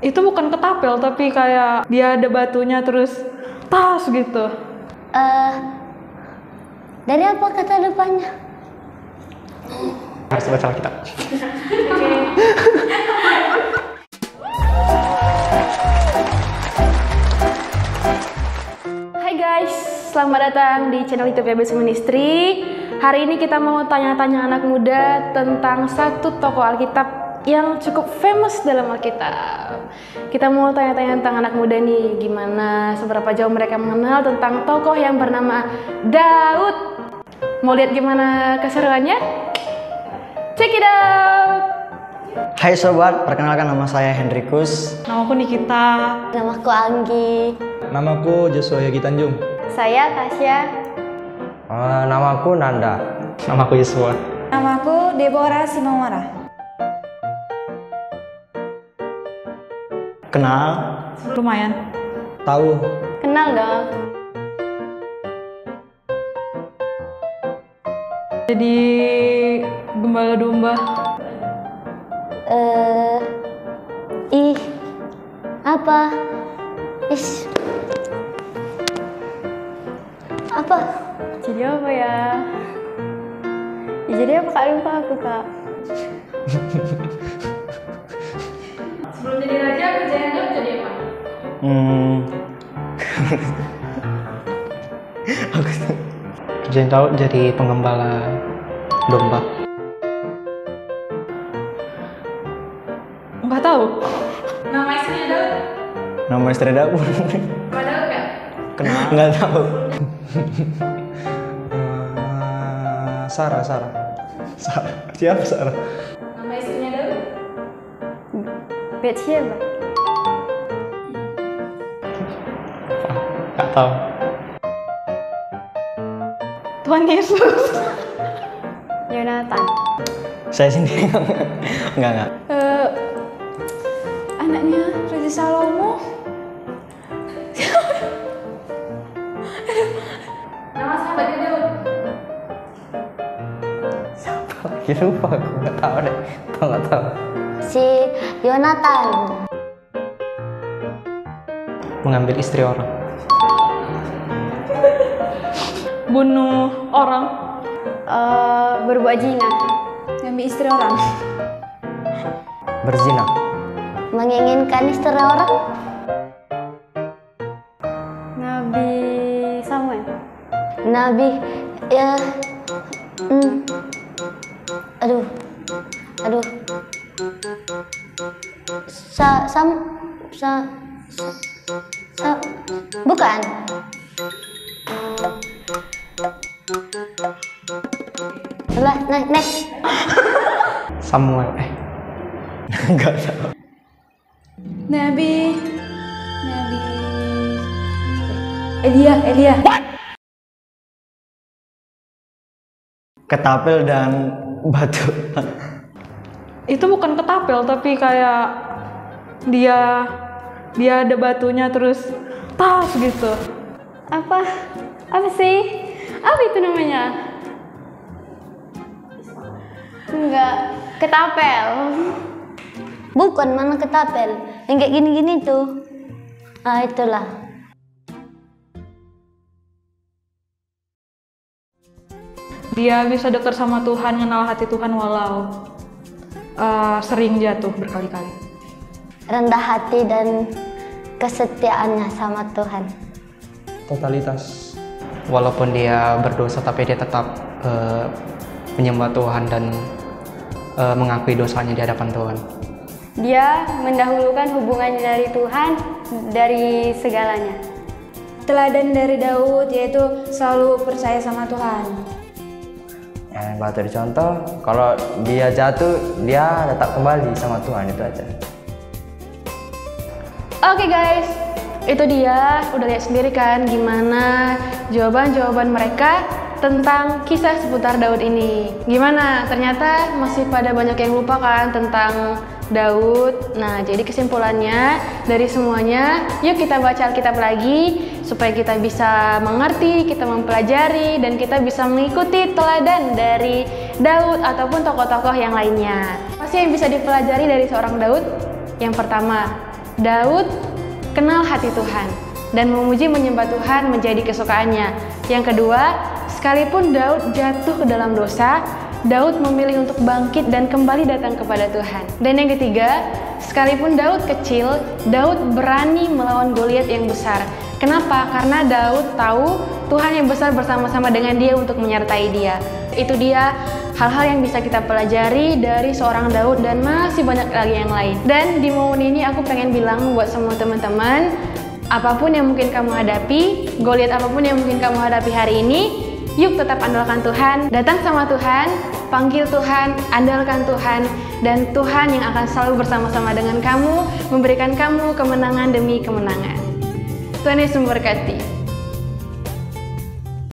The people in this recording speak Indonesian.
Itu bukan ketapel, tapi kayak dia ada batunya terus tas gitu. Dari apa kata depannya? Harus baca Alkitab. Hai guys, selamat datang di channel YouTube YBS Ministry. Hari ini kita mau tanya-tanya anak muda tentang satu tokoh Alkitab yang cukup famous dalam Alkitab. Kita mau tanya-tanya tentang anak muda nih, gimana, seberapa jauh mereka mengenal tentang tokoh yang bernama Daud. Mau lihat gimana keseruannya? Check it out! Hai sobat, perkenalkan nama saya Hendrikus. Namaku Nikita. Namaku Anggi. Namaku Joshua Yogi Tanjung. Saya Tasya. Namaku Nanda. Namaku Yesua. Namaku Deborah Simamara. Kenal? Lumayan. Tahu? Kenal dong. Jadi gembala domba. Apa? Apa? Jadi apa ya? Jadi apa Kak? Lupa aku Kak. Sebelum jadi raja, kerjaan Daud jadi apa? Aku kerjain tahu jadi penggembala domba. Nggak tahu. Nama istrinya Daud? Nama istri Daud? Nama Daud kan? Kenal? Nggak tahu. Sarah. Siapa Sarah? Nama istrinya Daud? Bathsheba. Nggak tahu. Tuhan Yesus. Yonatan. Saya sendiri nggak. Anaknya Raja Salomo. Nama sahabatnya Daud? Lagi lupa aku, nggak tahu deh. Nggak tahu. Si Yonatan. Mengambil istri orang. Bunuh orang. Berbuat zina. Ngambil istri orang. Berzina. Menginginkan istri orang. Nabi Samuel? Nabi ya. Aduh. Bukan. Lah, next. Samuel. Nggak tahu. Nabi Elia. Ketapel dan batu. Itu bukan ketapel, tapi kayak dia ada batunya terus tas gitu. Apa sih? Apa itu namanya? Enggak, ketapel. Bukan, mana ketapel. Yang kayak gini-gini tuh. Itulah. Dia bisa dekat sama Tuhan, kenal hati Tuhan walau sering jatuh berkali-kali. Rendah hati dan kesetiaannya sama Tuhan. Totalitas. Walaupun dia berdosa, tapi dia tetap menyembah Tuhan dan mengakui dosanya di hadapan Tuhan. Dia mendahulukan hubungannya dari Tuhan dari segalanya. Teladan dari Daud yaitu selalu percaya sama Tuhan. Yang patut dicontoh, kalau dia jatuh, dia tetap kembali sama Tuhan, itu aja. Oke guys, itu dia. Udah lihat sendiri kan gimana jawaban-jawaban mereka tentang kisah seputar Daud ini. Gimana? Ternyata masih pada banyak yang lupa kan tentang Daud. Nah, jadi kesimpulannya dari semuanya, yuk kita baca Alkitab lagi supaya kita bisa mengerti, kita mempelajari, dan kita bisa mengikuti teladan dari Daud ataupun tokoh-tokoh yang lainnya. Pasti yang bisa dipelajari dari seorang Daud? Yang pertama, Daud kenal hati Tuhan dan memuji menyembah Tuhan menjadi kesukaannya. Yang kedua, sekalipun Daud jatuh ke dalam dosa, Daud memilih untuk bangkit dan kembali datang kepada Tuhan. Dan yang ketiga, sekalipun Daud kecil, Daud berani melawan Goliat yang besar. Kenapa? Karena Daud tahu Tuhan yang besar bersama-sama dengan dia untuk menyertai dia. Itu dia hal-hal yang bisa kita pelajari dari seorang Daud dan masih banyak lagi yang lain. Dan di momen ini aku pengen bilang buat semua teman-teman, apapun yang mungkin kamu hadapi, Goliat apapun yang mungkin kamu hadapi hari ini, yuk tetap andalkan Tuhan, datang sama Tuhan, panggil Tuhan, andalkan Tuhan, dan Tuhan yang akan selalu bersama-sama dengan kamu, memberikan kamu kemenangan demi kemenangan. Tuhan Yesus memberkati.